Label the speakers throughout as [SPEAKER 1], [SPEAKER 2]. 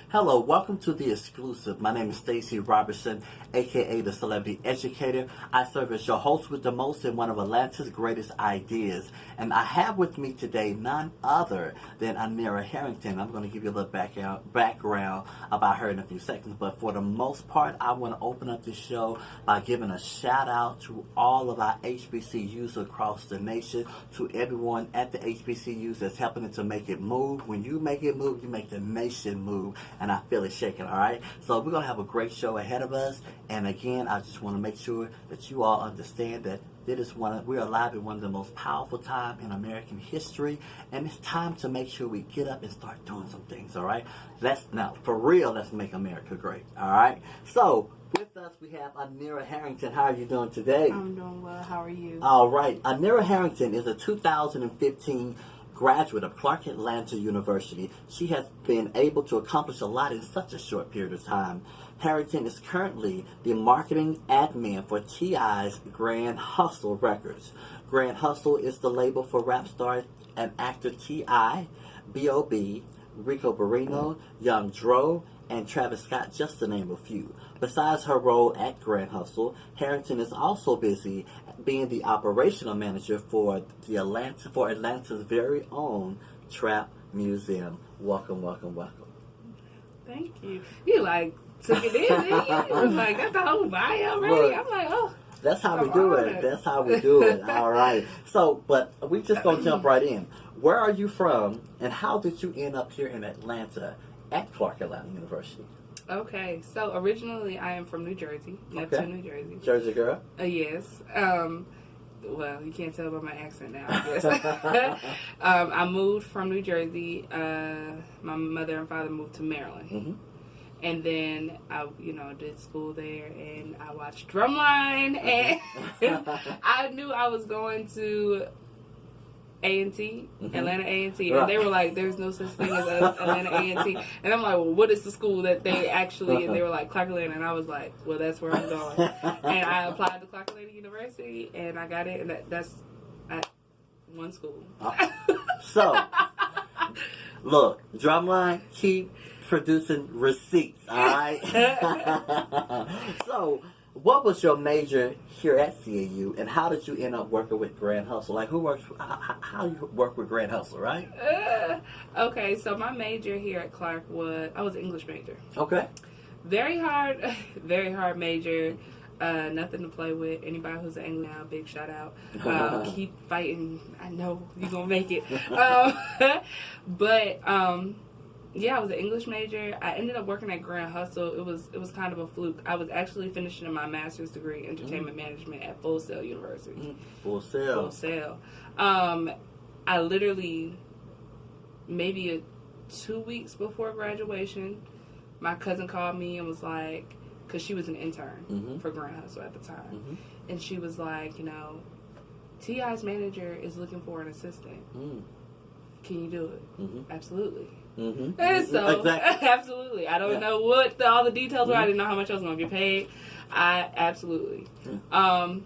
[SPEAKER 1] Hello, welcome to The Exclusive. My name is Stacey Robertson, aka the Celebrity Educator. I serve as your host with the most and one of Atlanta's greatest ideas. And I have with me today none other than Aneara Harrington. I'm going to give you a little background about her in a few seconds, but for the most part, I want to open up this show by giving a shout out to all of our HBCUs across the nation, to everyone at the HBCUs that's helping to make it move. When you make it move, you make the nation move. And I feel it shaking, all right? So we're going to have a great show ahead of us. And again, I just want to make sure that you all understand that we're alive in one of the most powerful times in American history. And it's time to make sure we get up and start doing some things, all right? For real, let's make America great, all right? So with us, we have Aneara Harrington. How are you doing today?
[SPEAKER 2] I'm doing well. How are you?
[SPEAKER 1] All right. Aneara Harrington is a 2015 graduate of Clark Atlanta University. She has been able to accomplish a lot in such a short period of time. Harrington is currently the marketing admin for T.I.'s Grand Hustle Records. Grand Hustle is the label for rap star and actor T.I., B.O.B., Rico Barrino, Young Dro, and Travis Scott, just to name a few. Besides her role at Grand Hustle, Harrington is also busy being the operational manager for Atlanta's very own Trap Museum. Welcome, welcome, welcome.
[SPEAKER 2] Thank you. You took it in, didn't you? You was got the whole bio already. I'm like, oh.
[SPEAKER 1] That's how we do it. That's how we do it. All right. So, but we just gonna jump right in. Where are you from, and how did you end up here in Atlanta at Clark Atlanta University?
[SPEAKER 2] Okay, so originally I am from New Jersey, Neptune, New Jersey.
[SPEAKER 1] Jersey girl?
[SPEAKER 2] Yes. Well, you can't tell by my accent now, I guess. I moved from New Jersey. My mother and father moved to Maryland. Mm-hmm. And then I, did school there, and I watched Drumline, and I knew I was going to A&T, mm-hmm. Atlanta A&T, and they were like, there's no such thing as Atlanta A&T, and I'm like, well, what is the school that they actually, and they were like, Clark Atlanta, and I was like, well, that's where I'm going, and I applied to Clark Atlanta University, and I got it, and that's at one school.
[SPEAKER 1] So, look, Drumline, keep producing receipts, all right? So, what was your major here at CAU, and how did you end up working with Grand Hustle? How you work with Grand Hustle, right?
[SPEAKER 2] Okay, so my major here at Clark I was an English major.
[SPEAKER 1] Okay.
[SPEAKER 2] Very hard major. Nothing to play with. Anybody who's an English now, big shout out. Keep fighting. I know you're gonna make it. Yeah, I was an English major. I ended up working at Grand Hustle. It was kind of a fluke. I was actually finishing my master's degree in entertainment management at Full Sail University.
[SPEAKER 1] Full Sail.
[SPEAKER 2] Full Sail. I literally, maybe 2 weeks before graduation, my cousin called me and was like, because she was an intern for Grand Hustle at the time, and she was like, T.I.'s manager is looking for an assistant. Can you do it? Absolutely.
[SPEAKER 1] Mm-hmm.
[SPEAKER 2] And so,
[SPEAKER 1] exactly.
[SPEAKER 2] Absolutely. I don't know what all the details were. I didn't know how much I was going to get paid. Absolutely. And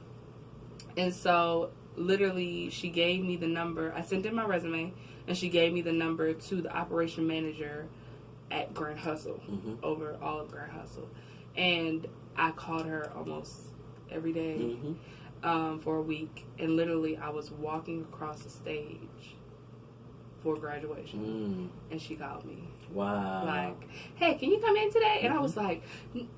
[SPEAKER 2] so, literally, she gave me the number. I sent in my resume, and she gave me the number to the operation manager at Grand Hustle, over all of Grand Hustle. And I called her almost every day for a week. And literally, I was walking across the stage for graduation, and she called me.
[SPEAKER 1] Wow.
[SPEAKER 2] Like, hey, can you come in today? And I was like,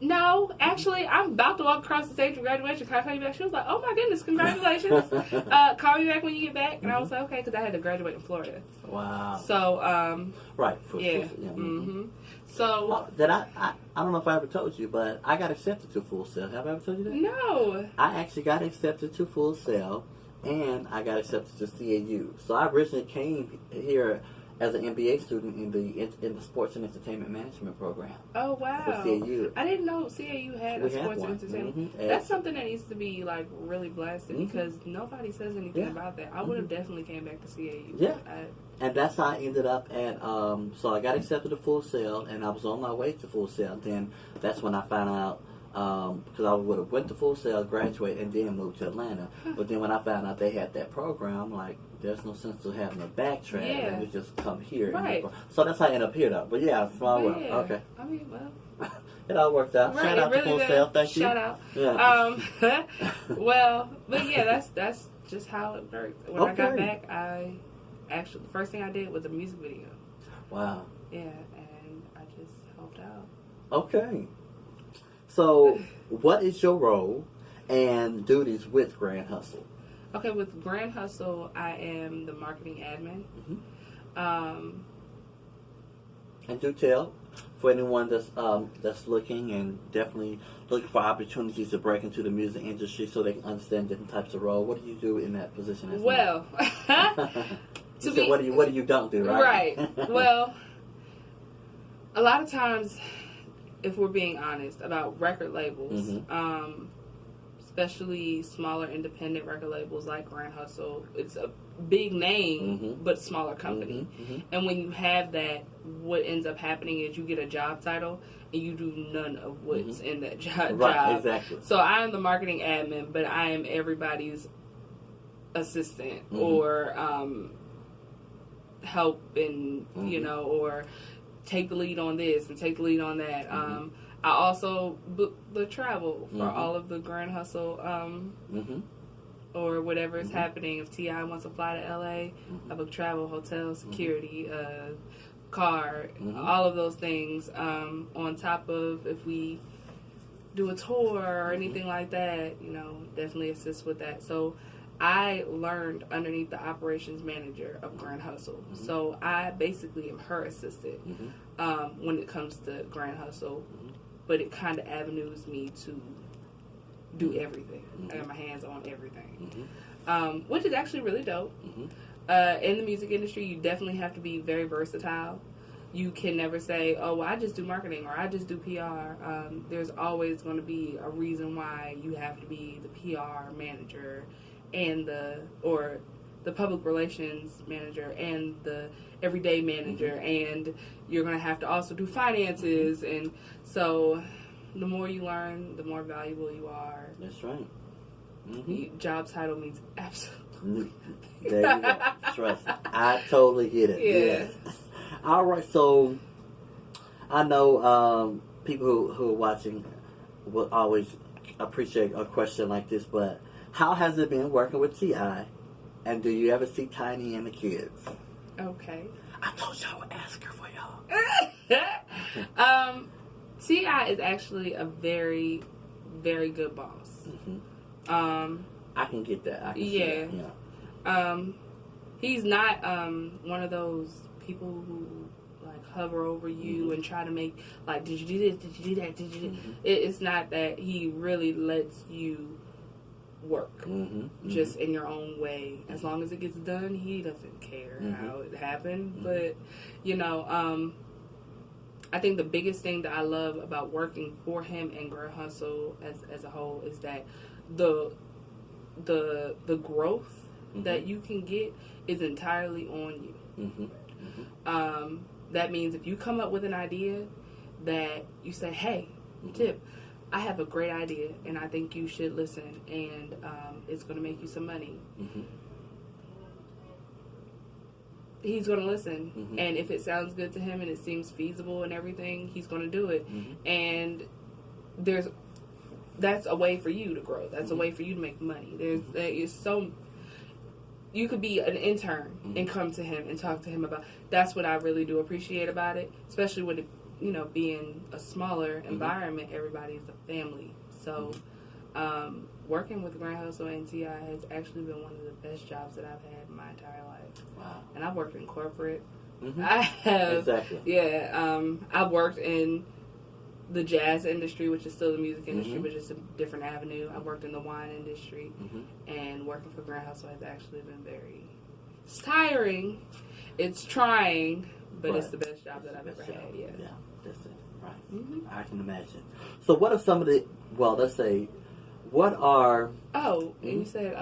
[SPEAKER 2] no, actually, I'm about to walk across the stage for graduation. Can I call you back? She was like, oh my goodness, congratulations. Call me back when you get back. And I was like, okay, because I had to graduate in Florida.
[SPEAKER 1] Wow.
[SPEAKER 2] So,
[SPEAKER 1] right.
[SPEAKER 2] Yeah. So,
[SPEAKER 1] that I don't know if I ever told you, but I got accepted to Full Sail. Have I ever told you that?
[SPEAKER 2] No.
[SPEAKER 1] I actually got accepted to Full Sail, and I got accepted to CAU. So I originally came here as an MBA student in the Sports and Entertainment Management program.
[SPEAKER 2] Oh, wow.
[SPEAKER 1] At CAU.
[SPEAKER 2] I didn't know CAU had a sports and entertainment. That's something that needs to be really blasted, because nobody says anything about that. I would have definitely came back to CAU.
[SPEAKER 1] Yeah. And that's how I ended up at, so I got accepted to Full Sail, and I was on my way to Full Sail. Then that's when I found out because I would have went to Full Sail, graduate, and then moved to Atlanta. But then when I found out they had that program, I'm like, there's no sense to having a backtrack.
[SPEAKER 2] Yeah.
[SPEAKER 1] And just come here.
[SPEAKER 2] Right.
[SPEAKER 1] So that's how I ended up here, though. But yeah, small world.
[SPEAKER 2] Yeah.
[SPEAKER 1] Okay.
[SPEAKER 2] I mean, well.
[SPEAKER 1] It all worked out.
[SPEAKER 2] Right,
[SPEAKER 1] Shout out
[SPEAKER 2] really
[SPEAKER 1] to Full
[SPEAKER 2] did.
[SPEAKER 1] Sail. Thank you.
[SPEAKER 2] Shout out.
[SPEAKER 1] Yeah.
[SPEAKER 2] Well, but yeah, that's just how it worked. When I got
[SPEAKER 1] Okay.
[SPEAKER 2] back, I actually, the first thing I did was a music video.
[SPEAKER 1] Wow.
[SPEAKER 2] Yeah, and I just helped out.
[SPEAKER 1] Okay. So, what is your role and duties with Grand Hustle?
[SPEAKER 2] Okay, with Grand Hustle, I am the marketing admin.
[SPEAKER 1] Mm-hmm. And do tell for anyone that's looking and definitely looking for opportunities to break into the music industry so they can understand different types of role. What do you do in that position? As
[SPEAKER 2] Well,
[SPEAKER 1] what do you don't do, right?
[SPEAKER 2] Right. Well, a lot of times, if we're being honest about record labels,
[SPEAKER 1] Mm-hmm.
[SPEAKER 2] Especially smaller independent record labels like Grand Hustle, it's a big name,
[SPEAKER 1] Mm-hmm.
[SPEAKER 2] but smaller company.
[SPEAKER 1] Mm-hmm.
[SPEAKER 2] And when you have that, what ends up happening is you get a job title and you do none of what's in that job.
[SPEAKER 1] Right, exactly.
[SPEAKER 2] So I am the marketing admin, but I am everybody's assistant or help and, you know, or take the lead on this and take the lead on that. I also book the travel for all of the Grand Hustle or whatever is happening. If T.I. wants to fly to L.A., I book travel, hotel, security, car, all of those things. On top of if we do a tour or anything like that, you know, definitely assist with that. So I learned underneath the operations manager of Grand Hustle. So I basically am her assistant when it comes to Grand Hustle. But it kind of avenues me to do everything. I got my hands on everything. Which is actually really dope. In the music industry, you definitely have to be very versatile. You can never say, oh, well, I just do marketing or I just do PR. There's always going to be a reason why you have to be the PR manager and the public relations manager and the everyday manager, and you're going to have to also do finances. And so the more you learn, the more valuable you are.
[SPEAKER 1] That's right.
[SPEAKER 2] Job title means absolutely.
[SPEAKER 1] There you go. Trust me. I totally get it.
[SPEAKER 2] Yeah.
[SPEAKER 1] Yes. All right. So I know people who are watching will always appreciate a question like this, but how has it been working with T.I.? And do you ever see Tiny and the kids?
[SPEAKER 2] Okay.
[SPEAKER 1] I told you I would ask her for y'all.
[SPEAKER 2] T.I. is actually a very, very good boss.
[SPEAKER 1] I can get that. I can see that. Yeah.
[SPEAKER 2] He's not one of those people who like hover over you and try to make like, did you do this? Did you do that? Did you do It's not that. He really lets you work just in your own way. As long as it gets done, he doesn't care how it happened. But you know, I think the biggest thing that I love about working for him and Grand Hustle as a whole is that the growth that you can get is entirely on you. That means if you come up with an idea that you say, hey, Tip, I have a great idea, and I think you should listen, and it's going to make you some money. He's going to listen, and if it sounds good to him and it seems feasible and everything, he's going to do it. And that's a way for you to grow. That's a way for you to make money. You could be an intern and come to him and talk to him about. That's what I really do appreciate about it, especially with it. You know, being a smaller environment, everybody's a family. So, working with Grand Hustle and T.I. has actually been one of the best jobs that I've had in my entire life.
[SPEAKER 1] Wow.
[SPEAKER 2] And I've worked in corporate. I have.
[SPEAKER 1] Exactly.
[SPEAKER 2] Yeah. I've worked in the jazz industry, which is still the music industry, but just a different avenue. I've worked in the wine industry. And working for Grand Hustle has actually been very... It's tiring. It's trying. But it's the best job that I've ever had, yeah.
[SPEAKER 1] Yeah, that's it, right. I can imagine. So what are some of the, well, let's say, what are...
[SPEAKER 2] Oh, and you said,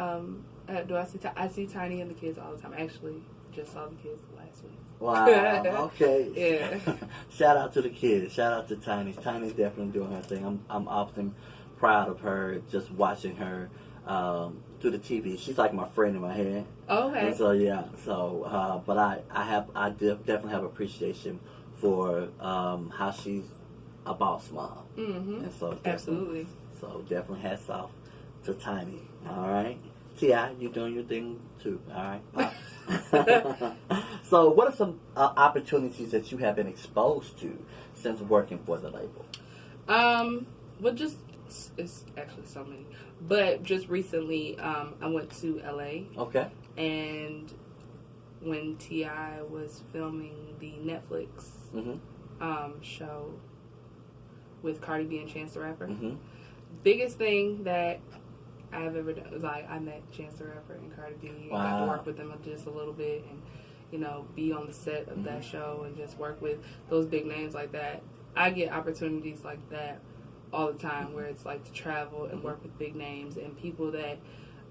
[SPEAKER 2] do I see Tiny and the kids all the time. Actually, just saw the kids last week.
[SPEAKER 1] Wow. Okay.
[SPEAKER 2] Yeah.
[SPEAKER 1] Shout out to the kids. Shout out to Tiny. Tiny's definitely doing her thing. I'm often proud of her. Just watching her through the TV. She's like my friend in my head.
[SPEAKER 2] Okay.
[SPEAKER 1] And so yeah. So but I definitely have appreciation for how she's a boss mom.
[SPEAKER 2] Mm-hmm.
[SPEAKER 1] And so
[SPEAKER 2] absolutely.
[SPEAKER 1] So definitely hats off to Tiny. All right. T.I., you doing your thing too. All right. So what are some opportunities that you have been exposed to since working for the label?
[SPEAKER 2] Well, just it's actually so many, but just recently, I went to LA.
[SPEAKER 1] Okay.
[SPEAKER 2] And when T.I. was filming the Netflix show with Cardi B and Chance the Rapper, biggest thing that I've ever done was I met Chance the Rapper and Cardi B.
[SPEAKER 1] Wow.
[SPEAKER 2] And got to work with them just a little bit and, you know, be on the set of that show and just work with those big names like that. I get opportunities like that all the time where it's like to travel and work with big names and people that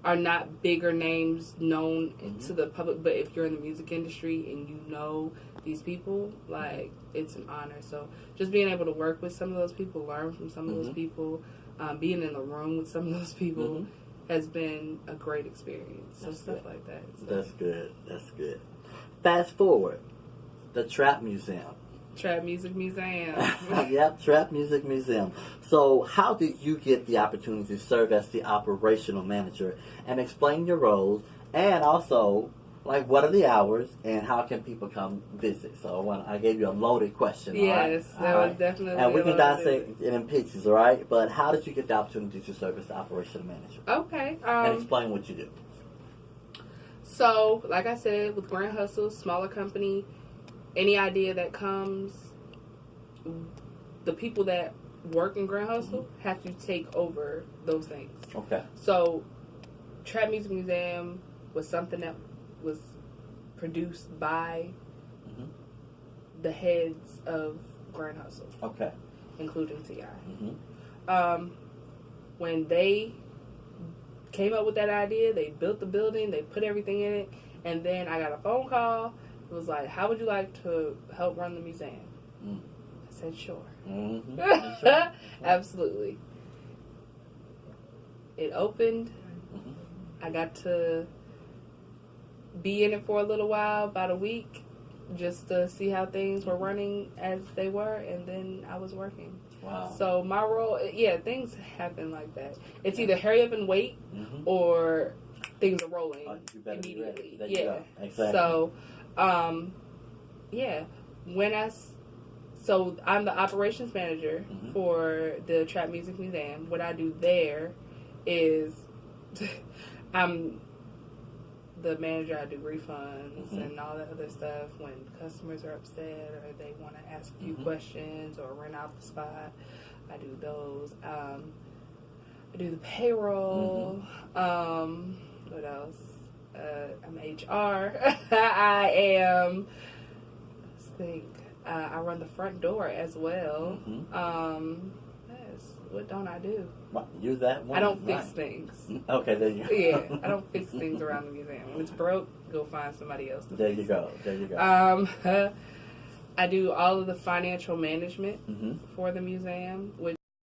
[SPEAKER 2] are not bigger names known to the public, but if you're in the music industry and you know these people, like, it's an honor. So just being able to work with some of those people, learn from some of those people, being in the room with some of those people has been a great experience. So stuff like that. So.
[SPEAKER 1] That's good. That's good. Fast forward, the Trap Museum.
[SPEAKER 2] Trap Music Museum.
[SPEAKER 1] Yep, Trap Music Museum. So how did you get the opportunity to serve as the operational manager, and explain your roles, and also, like, what are the hours and how can people come visit? So I gave you a loaded question.
[SPEAKER 2] Yes,
[SPEAKER 1] all right?
[SPEAKER 2] that
[SPEAKER 1] all
[SPEAKER 2] was
[SPEAKER 1] right.
[SPEAKER 2] definitely.
[SPEAKER 1] And we can dissect it in pieces, all right? But how did you get the opportunity to serve as the operational manager?
[SPEAKER 2] Okay.
[SPEAKER 1] And explain what you do.
[SPEAKER 2] So, like I said, with Grand Hustle, smaller company, any idea that comes, the people that work in Grand Hustle have to take over those things.
[SPEAKER 1] Okay.
[SPEAKER 2] So, Trap Music Museum was something that was produced by the heads of Grand Hustle.
[SPEAKER 1] Okay.
[SPEAKER 2] Including T.I. When they came up with that idea, they built the building, they put everything in it, and then I got a phone call. It was like, how would you like to help run the museum? I said, sure. Absolutely. It opened. I got to be in it for a little while, about a week, just to see how things were running as they were, and then I was working.
[SPEAKER 1] Wow.
[SPEAKER 2] So my role, things happen like that. It's either hurry up and wait, or things are rolling immediately. Yeah.
[SPEAKER 1] Exactly.
[SPEAKER 2] So, so I'm the operations manager for the Trap Music Museum. What I do there is I'm the manager. I do refunds and all that other stuff when customers are upset or they want to ask a few questions or rent out the spot. I do those. I do the payroll. What else? I'm HR. I am. Let's think. I run the front door as well. What don't I do?
[SPEAKER 1] You're that one.
[SPEAKER 2] I don't fix things.
[SPEAKER 1] Okay, there you go.
[SPEAKER 2] Yeah, I don't fix things around the museum. When it's broke, go find somebody else to
[SPEAKER 1] There
[SPEAKER 2] fix
[SPEAKER 1] you go. There you go.
[SPEAKER 2] I do all of the financial management for the museum, which